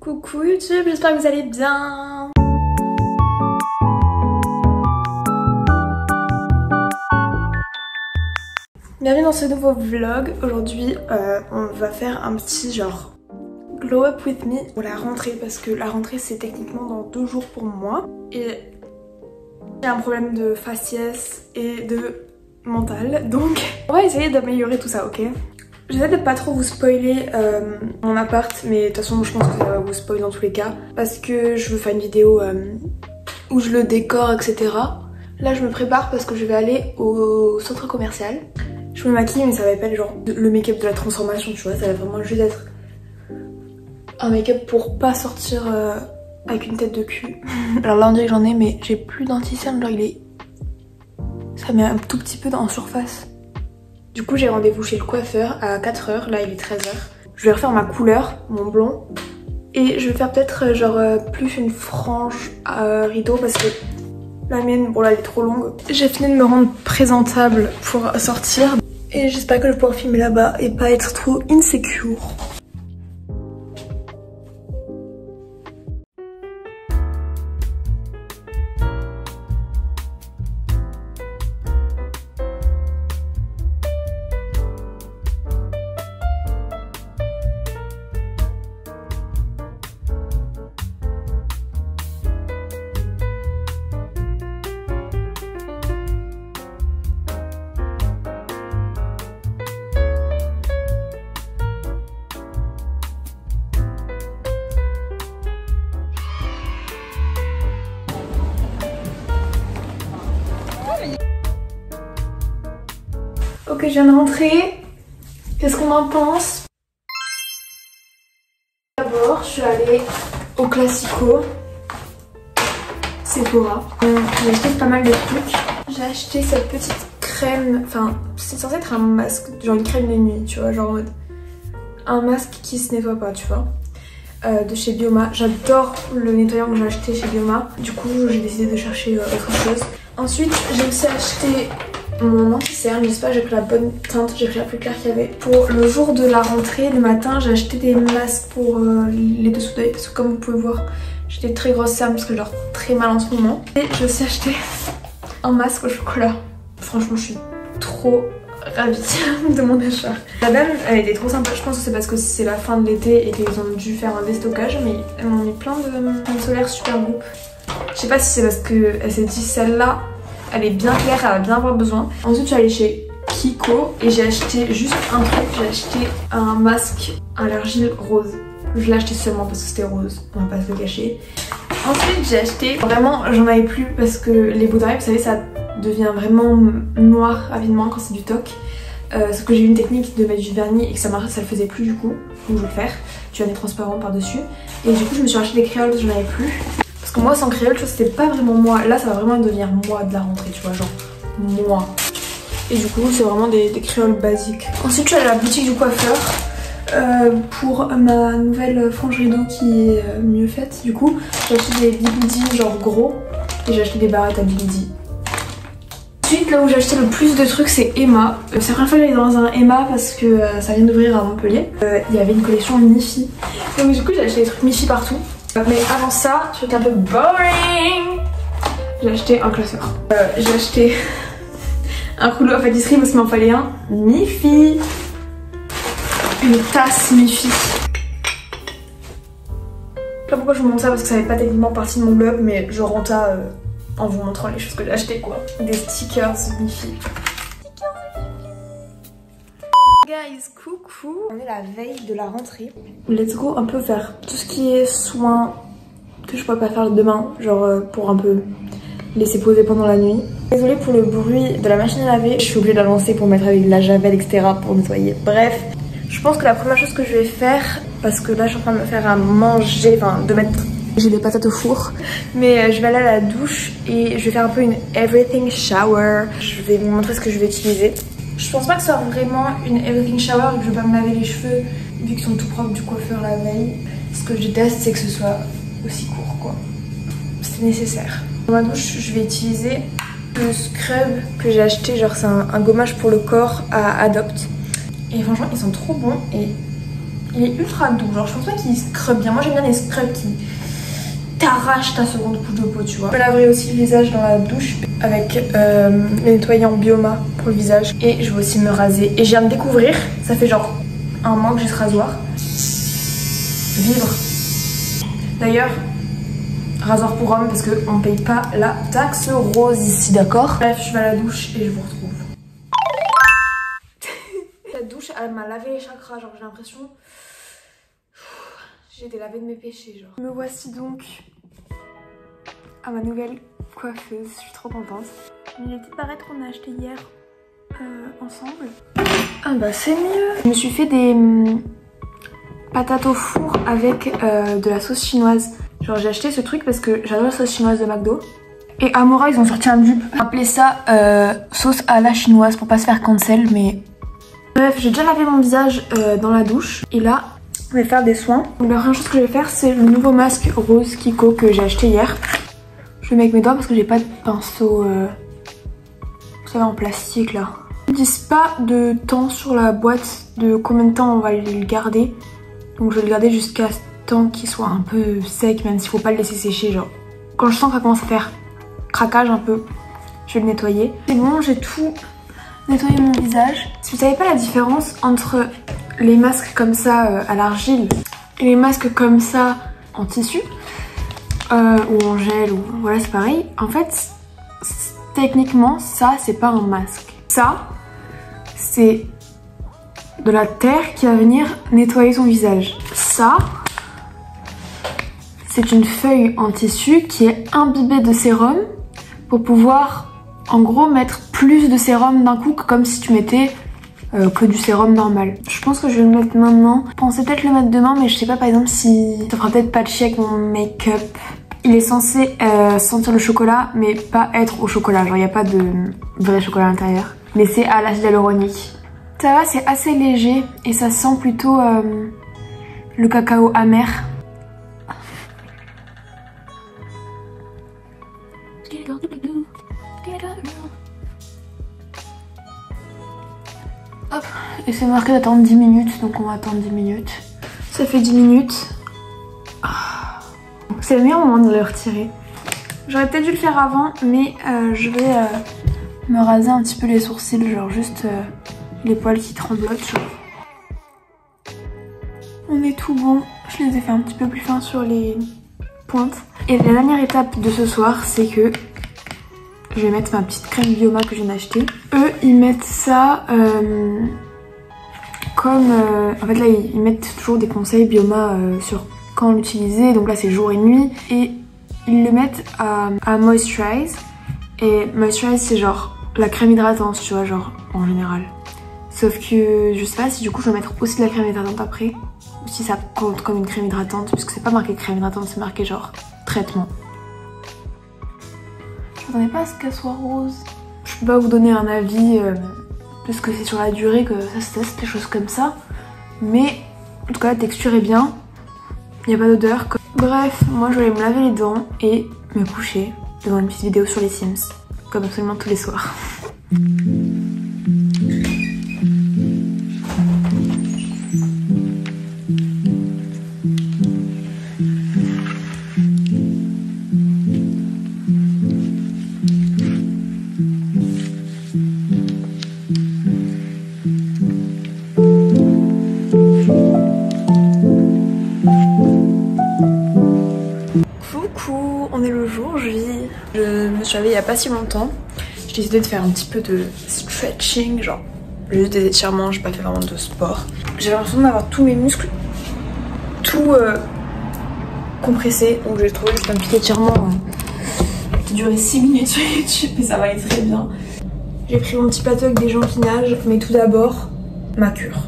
Coucou YouTube, j'espère que vous allez bien. Bienvenue dans ce nouveau vlog. Aujourd'hui on va faire un petit genre glow up with me pour la rentrée, parce que la rentrée c'est techniquement dans 2 jours pour moi et j'ai un problème de faciès et de mental, donc on va essayer d'améliorer tout ça, ok? J'essaie de pas trop vous spoiler mon appart, mais de toute façon je pense que ça va vous spoiler dans tous les cas, parce que je veux faire une vidéo où je le décore, etc. Là je me prépare parce que je vais aller au centre commercial. Je me maquille, mais ça va pas être genre le make-up de la transformation, tu vois, ça va vraiment juste être un make-up pour pas sortir avec une tête de cul. Alors là on dirait que j'en ai, mais j'ai plus d'anti-cerne, genre ça met un tout petit peu en surface. Du coup j'ai rendez-vous chez le coiffeur à 4h, là il est 13h. Je vais refaire ma couleur, mon blond. Et je vais faire peut-être genre plus une frange rideau, parce que la mienne, bon là elle est trop longue. J'ai fini de me rendre présentable pour sortir. Et j'espère que je vais pouvoir filmer là-bas et pas être trop insecure. Ok, je viens de rentrer. Qu'est-ce qu'on en pense? D'abord, je suis allée au Classico, Sephora. J'ai acheté pas mal de trucs. J'ai acheté cette petite crème, enfin c'est censé être un masque, genre une crème de nuit, tu vois, genre en mode un masque qui se nettoie pas, tu vois, de chez Bioma. J'adore le nettoyant que j'ai acheté chez Bioma. Du coup, j'ai décidé de chercher autre chose. Ensuite, j'ai aussi acheté mon anti-cerne, j'espère que j'ai pris la bonne teinte, j'ai pris la plus claire qu'il y avait. Pour le jour de la rentrée, le matin, j'ai acheté des masques pour les dessous d'œil, parce que comme vous pouvez voir, j'ai des très grosses cernes parce que je dors très mal en ce moment. Et j'ai aussi acheté un masque au chocolat. Franchement, je suis trop ravie de mon achat. La dame, elle était trop sympa, je pense que c'est parce que c'est la fin de l'été et qu'ils ont dû faire un déstockage, mais elles m'ont mis plein de crème solaire super goût. Je sais pas si c'est parce qu'elle s'est dit celle-là, elle est bien claire, elle va bien avoir besoin. Ensuite, je suis allée chez Kiko et j'ai acheté juste un truc. J'ai acheté un masque à l'argile rose. Je l'ai acheté seulement parce que c'était rose, on va pas se le cacher. Ensuite, j'ai acheté, vraiment j'en avais plus parce que les bouts d'oreilles, vous savez, ça devient vraiment noir rapidement quand c'est du toc. Sauf que j'ai eu une technique de mettre du vernis et que ça le faisait plus du coup. Donc je vais le faire. Du vernis transparent par dessus. Et du coup, je me suis acheté des créoles, j'en avais plus. Parce que moi sans créole, tu vois, c'était pas vraiment moi. Là ça va vraiment devenir moi de la rentrée, tu vois, genre moi. Et du coup c'est vraiment des créoles basiques. Ensuite je suis allée à la boutique du coiffeur pour ma nouvelle frange rideau qui est mieux faite. Du coup j'ai acheté des bigoudis genre gros et j'ai acheté des barrettes à bigoudis. Ensuite là où j'ai acheté le plus de trucs c'est Emma. C'est la première fois que j'allais dans un Emma parce que ça vient d'ouvrir à Montpellier. Il y avait une collection Mifi. Donc du coup j'ai acheté des trucs Mifi partout. Mais avant ça, truc un peu boring, j'ai acheté un classeur. J'ai acheté un rouleau à pâtisserie parce qu'il m'en fallait un. Mifi. Une tasse Mifi. Là pourquoi je vous montre ça, parce que ça n'est pas techniquement partie de mon blog, mais je rends ça en vous montrant les choses que j'ai achetées quoi. Des stickers Mifi. Guys, coucou! On est la veille de la rentrée. Let's go un peu vers tout ce qui est soins que je pourrais pas faire demain, genre pour un peu laisser poser pendant la nuit. Désolée pour le bruit de la machine à laver, je suis obligée de la lancer pour mettre avec de la javel, etc. pour nettoyer. Bref, je pense que la première chose que je vais faire, parce que là je suis en train de me faire à manger, enfin de mettre... J'ai des patates au four, mais je vais aller à la douche et je vais faire un peu une everything shower. Je vais vous montrer ce que je vais utiliser. Je pense pas que ce soit vraiment une everything shower et que je vais pas me laver les cheveux vu qu'ils sont tout propres du coiffeur la veille. Ce que je déteste c'est que ce soit aussi court quoi. C'est nécessaire. Dans ma douche je vais utiliser le scrub que j'ai acheté, genre c'est un gommage pour le corps à Adopt. Et franchement ils sont trop bons et Il est ultra doux, genre je pense pas qu'il scrub bien. Moi j'aime bien les scrubs qui t'arrachent ta seconde couche de peau, tu vois. Je me laverai aussi le visage dans la douche avec le nettoyant Bioma pour le visage. Et je vais aussi me raser. Et je viens de découvrir, ça fait genre un mois que j'ai ce rasoir. Vivre. D'ailleurs, rasoir pour homme parce qu'on paye pas la taxe rose ici, d'accord? Bref, je vais à la douche et je vous retrouve. La douche, elle m'a lavé les chakras, genre j'ai l'impression... J'ai été lavée de mes péchés, genre. Me voici donc à ma nouvelle coiffeuse, je suis trop contente. Les petites barrettes qu'on a achetées hier ensemble. Ah bah c'est mieux. Je me suis fait des patates au four avec de la sauce chinoise. Genre j'ai acheté ce truc parce que j'adore la sauce chinoise de McDo. Et Amora ils ont sorti un dupe. On appelait ça sauce à la chinoise pour pas se faire cancel, mais... Bref, j'ai déjà lavé mon visage dans la douche. Et là, je vais faire des soins. Donc, la première chose que je vais faire, c'est le nouveau masque rose Kiko que j'ai acheté hier. Je le mets avec mes doigts parce que j'ai pas de pinceau vous savez, en plastique là. Ils disent pas de temps sur la boîte de combien de temps on va le garder. Donc je vais le garder jusqu'à ce temps qu'il soit un peu sec, même s'il faut pas le laisser sécher. Genre quand je sens que ça commence à faire craquage un peu, je vais le nettoyer. C'est bon, j'ai tout nettoyé mon visage. Si vous savez pas la différence entre les masques comme ça à l'argile et les masques comme ça en tissu ou en gel, ou voilà, c'est pareil. En fait, techniquement, ça c'est pas un masque. Ça, c'est de la terre qui va venir nettoyer ton visage. Ça, c'est une feuille en tissu qui est imbibée de sérum pour pouvoir en gros mettre plus de sérum d'un coup que comme si tu mettais que du sérum normal. Je pense que je vais le mettre maintenant. Je pensais peut-être le mettre demain, mais je sais pas, par exemple si ça fera peut-être patchy avec mon make-up. Il est censé sentir le chocolat mais pas être au chocolat, genre il n'y a pas de vrai chocolat à l'intérieur, mais c'est à l'acide hyaluronique. Ça va, c'est assez léger et ça sent plutôt le cacao amer. Hop, et c'est marqué d'attendre 10 minutes, donc on va attendre 10 minutes. Ça fait 10 minutes. C'est le meilleur moment de le retirer. J'aurais peut-être dû le faire avant, mais je vais me raser un petit peu les sourcils, genre juste les poils qui tremblotent. Genre. On est tout bon. Je les ai fait un petit peu plus fins sur les pointes. Et la dernière étape de ce soir, c'est que je vais mettre ma petite crème Bioma que je viens d'acheter. Eux, ils mettent ça comme... en fait là, ils mettent toujours des conseils Bioma sur quand l'utiliser. Donc là, c'est jour et nuit. Et ils le mettent à moisturize. Et moisturize, c'est genre la crème hydratante, tu vois, genre en général. Sauf que je sais pas si du coup je vais mettre aussi de la crème hydratante après. Ou si ça compte comme une crème hydratante. Puisque c'est pas marqué crème hydratante, c'est marqué genre traitement. Je m'attendais pas à ce qu'elle soit rose. Je peux pas vous donner un avis parce que c'est sur la durée que ça se teste, des choses comme ça. Mais en tout cas la texture est bien. Il n'y a pas d'odeur. Bref, moi je vais me laver les dents et me coucher devant une petite vidéo sur les Sims. Comme absolument tous les soirs. Coucou, on est le jour J. Je me suis réveillée il n'y a pas si longtemps. J'ai décidé de faire un petit peu de stretching, genre juste des étirements, j'ai pas fait vraiment de sport. J'ai l'impression d'avoir tous mes muscles tout compressés, donc j'ai trouvé juste un petit étirement qui durait 6 minutes sur YouTube et ça va aller très bien. J'ai pris mon petit plateau avec des champignons, mais tout d'abord ma cure.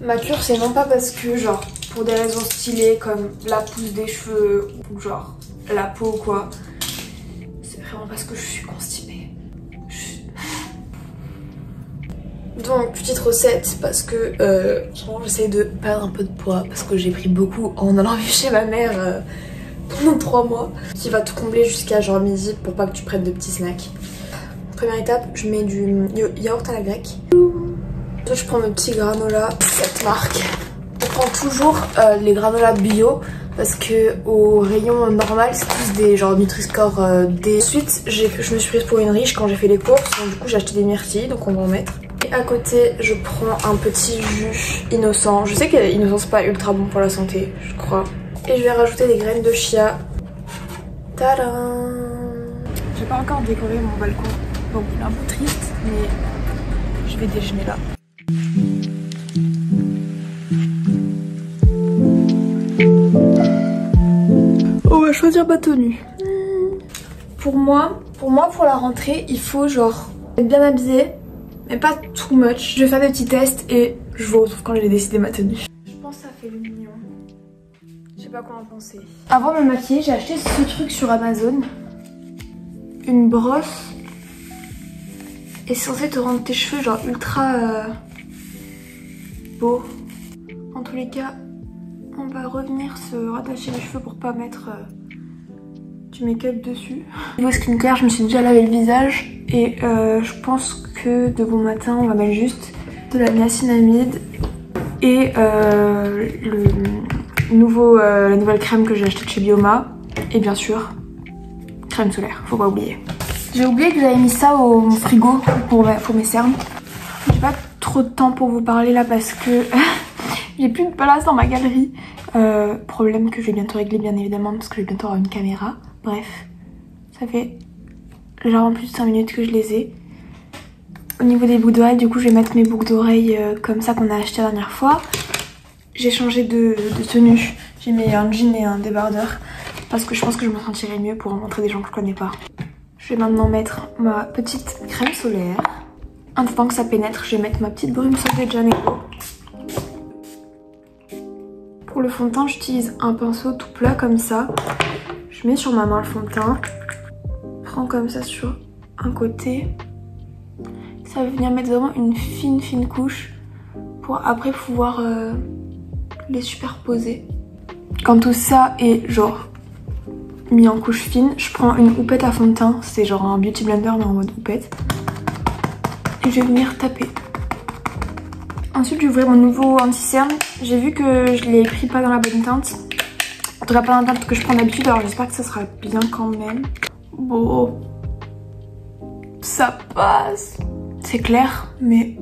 Ma cure, c'est non pas parce que genre pour des raisons stylées comme la pousse des cheveux ou genre la peau ou quoi, c'est vraiment parce que je suis constipée. Donc petite recette parce que j'essaie de perdre un peu de poids parce que j'ai pris beaucoup en allant vivre chez ma mère pendant 3 mois, qui va te combler jusqu'à genre midi pour pas que tu prennes de petits snacks. Première étape, je mets du yaourt à la grecque. Ensuite je prends mes petits granola, cette marque. prends toujours les granolas bio parce que au rayon normal c'est tous des genre Nutri-Score D. Ensuite je me suis prise pour une riche quand j'ai fait les courses, donc du coup j'ai acheté des myrtilles, donc on va en mettre. Et à côté je prends un petit jus innocent. Je sais que innocent c'est pas ultra bon pour la santé, je crois. Et je vais rajouter des graines de chia. Tadam! J'ai pas encore décoré mon balcon, donc il est un peu triste, mais je vais déjeuner là. On va choisir ma tenue. Pour moi, pour la rentrée, il faut genre être bien habillée, mais pas too much. Je vais faire des petits tests et je vous retrouve quand j'ai décidé ma tenue. Je pense que ça fait le mignon. Je sais pas quoi en penser. Avant de me maquiller, j'ai acheté ce truc sur Amazon. Une brosse. Et c'est censé te rendre tes cheveux genre ultra beaux. En tous les cas, on va revenir se rattacher les cheveux pour pas mettre du make-up dessus. Niveau skincare, je me suis déjà lavé le visage et je pense que de bon matin, on va mettre juste de la niacinamide et la nouvelle crème que j'ai achetée de chez Bioma et bien sûr crème solaire, faut pas oublier. J'ai oublié que j'avais mis ça au frigo pour mes cernes. J'ai pas trop de temps pour vous parler là parce que j'ai plus de place dans ma galerie. Problème que je vais bientôt régler bien évidemment parce que je vais bientôt avoir une caméra. Bref, ça fait genre plus de 5 minutes que je les ai. Au niveau des boucles d'oreilles, du coup je vais mettre mes boucles d'oreilles comme ça qu'on a acheté la dernière fois. J'ai changé de tenue. J'ai mis un jean et un débardeur parce que je pense que je me sentirais mieux pour rencontrer des gens que je connais pas. Je vais maintenant mettre ma petite crème solaire. En attendant que ça pénètre, je vais mettre ma petite brume Solvay de Janeiro. Pour le fond de teint, j'utilise un pinceau tout plat comme ça. Je mets sur ma main le fond de teint. Je prends comme ça sur un côté. Ça va venir mettre vraiment une fine couche pour après pouvoir les superposer. Quand tout ça est genre mis en couche fine, je prends une houppette à fond de teint. C'est genre un beauty blender mais en mode houppette. Et je vais venir taper. Ensuite, je vais ouvrir mon nouveau anti-cerne. J'ai vu que je l'ai pris pas dans la bonne teinte. En tout cas, pas dans la teinte que je prends d'habitude. Alors, j'espère que ça sera bien quand même. Bon, ça passe. C'est clair, mais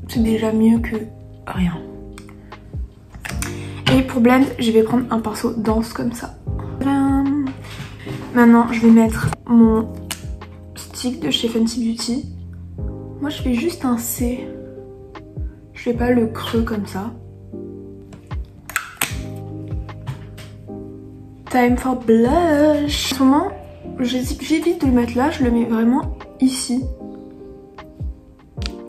c'est déjà mieux que rien. Et pour blend, je vais prendre un pinceau dense comme ça. Tadam. Maintenant, je vais mettre mon stick de chez Fenty Beauty. Moi, je fais juste un C. Je fais pas le creux comme ça. Time for blush. En ce moment, j'évite de le mettre là, je le mets vraiment ici.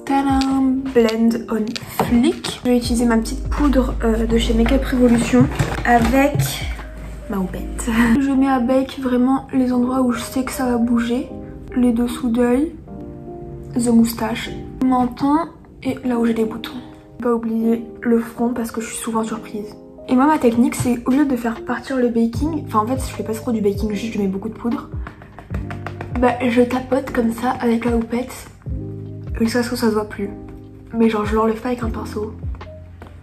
Tadam! Blend on Flick. Je vais utiliser ma petite poudre de chez Makeup Revolution avec ma houppette. Je mets à bec vraiment les endroits où je sais que ça va bouger. Les dessous d'œil, the moustache, le menton et là où j'ai des boutons. Pas oublier le front parce que je suis souvent surprise. Et moi ma technique c'est au lieu de faire partir le baking, enfin en fait je fais pas trop du baking, juste je mets beaucoup de poudre. Bah je tapote comme ça avec la houppette jusqu'à ce que ça se voit plus. Mais genre je l'enlève pas avec un pinceau.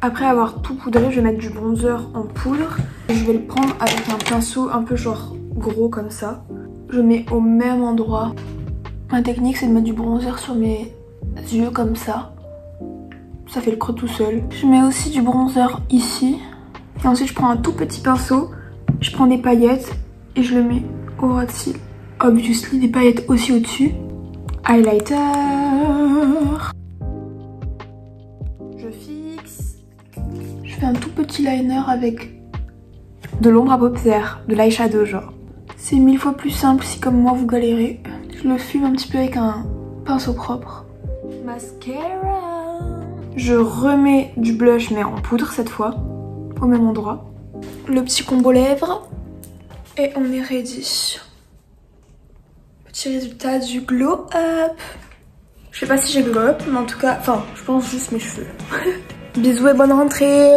Après avoir tout poudré, je vais mettre du bronzer en poudre. Je vais le prendre avec un pinceau un peu genre gros comme ça. Je mets au même endroit. Ma technique c'est de mettre du bronzer sur mes yeux comme ça. Ça fait le creux tout seul. Je mets aussi du bronzer ici. Et ensuite je prends un tout petit pinceau. Je prends des paillettes et je le mets au ras de cils. Obviously des paillettes aussi au-dessus. Highlighter. Je fixe. Je fais un tout petit liner avec de l'ombre à paupières, de l'eyeshadow genre. C'est 1000 fois plus simple si comme moi vous galérez. Je le fume un petit peu avec un pinceau propre. Mascara. Je remets du blush mais en poudre cette fois, au même endroit. Le petit combo lèvres et on est ready. Petit résultat du glow up. Je sais pas si j'ai glow up mais en tout cas, enfin je pense juste mes cheveux. Bisous et bonne rentrée.